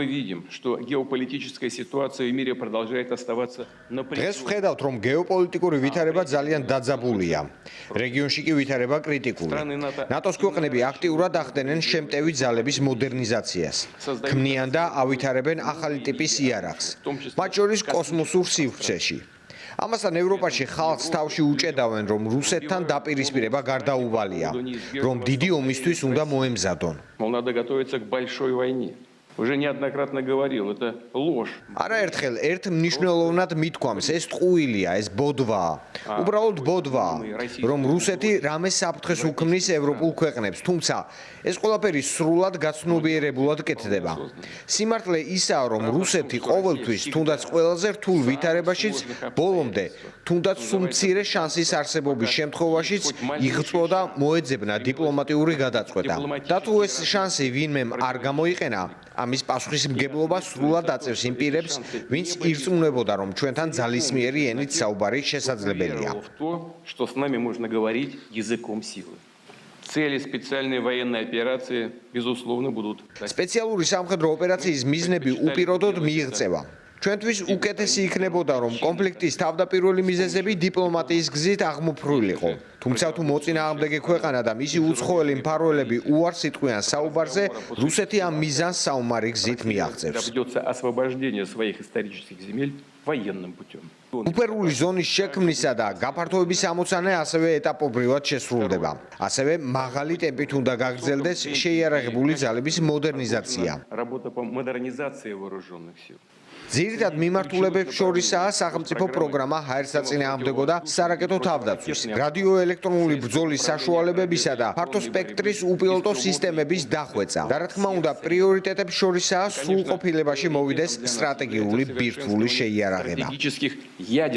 Мы видим, что геополитическая ситуация в мире продолжает оставаться напряженной. დღეს ვხედავთ, რომ გეოპოლიტიკური ვითარება ძალიან დაძაბულია. რეგიონში კი ვითარება კრიტიკული. ნატოს ქვეყნები აქტიურად ახდენენ შემტევი ძალების მოდერნიზაციას. ქმნიან და ავითარებენ ახალი ტიპის იარაღს, მათ შორის კოსმოსურ სივრცეში. ამასთან ევროპაში ხალხს თავში უჭედავენ, რომ რუსეთთან დაპირისპირება გარდაუვალია, რომ დიდი ომისთვის უნდა მოემზადონ. Мол, надо готовиться к большой войне. Уже неоднократно говорил, это ложь. არაერთხელ ერთ მნიშვნელოვნად მithქვამს, ეს ტყუილია, ეს ბოდვაა. უბრალოდ ბოდვაა, რომ რუსეთი რამე საფრთხეს უქმნის ევროპულ ქვეყნებს, თუმცა ეს ყველაფერი სრულად გაცნობიერებულად კეთდება. სიმართლე ისაა, რომ რუსეთი ყოველთვის, თუნდაც ყველაზე რთულ ვითარებაშიც, ბოლომდე, თუნდაც სულ მცირე შანსის არსებობის შემთხვევაშიც იღწვო და მოეძებნა დიპლომატიური გადაწყვეტა. და თუ ეს შანსი ვინმემ არ გამოიყენა, ამის პასუხისმგებლობა სრულად აწევს იმ პირებს, ვინც ირწმუნებოდა, რომ ჩვენთან ძალისმიერი ენით საუბარი შესაძლებელია. В то, что с нами можно говорить языком силы. Цели специальной военной операции, безусловно, будут. სპეციალური სამხედრო ოპერაციის მიზნები უპირობოდ მიიღწევა. ჩვენთვის უკეთესი იქნებოდა, რომ კონფლიქტის თავდაპირველი მიზეზები დიპლომატიის გზით აღმოფხვრილიყო. თუმცა თუ მოწინააღმდეგე ქვეყანა და მისი უცხოელი მფარველები უარს იტყვიან საუბარზე, რუსეთი ამ მიზანს საომარი გზით მიაღწევს. Придется освобождение своих исторических земель военным путем. უფერული ზონის შექმნისა და გაფართოების ამოცანა ასევე ეტაპობრივად შესრულდება. ასევე მაღალი ტემპით უნდა გაგრძელდეს შეიარაღებული ძალების მოდერნიზაცია. Работа по модернизации вооруженных сил. ძირითად მიმართულებებს შორისაა სახელმწიფო პროგრამა ჰაერსაწინააღმდეგო და სარაკეტო თავდაცვის, რადიოელექტრონული ბრძოლის საშუალებებისა და ფართო სპექტრის უპილოტო სისტემების დახვეწა. და რა თქმა უნდა, პრიორიტეტებს შორისაა სრულყოფილებაში მოვიდეს სტრატეგიული ბირთვული შეიარაღება.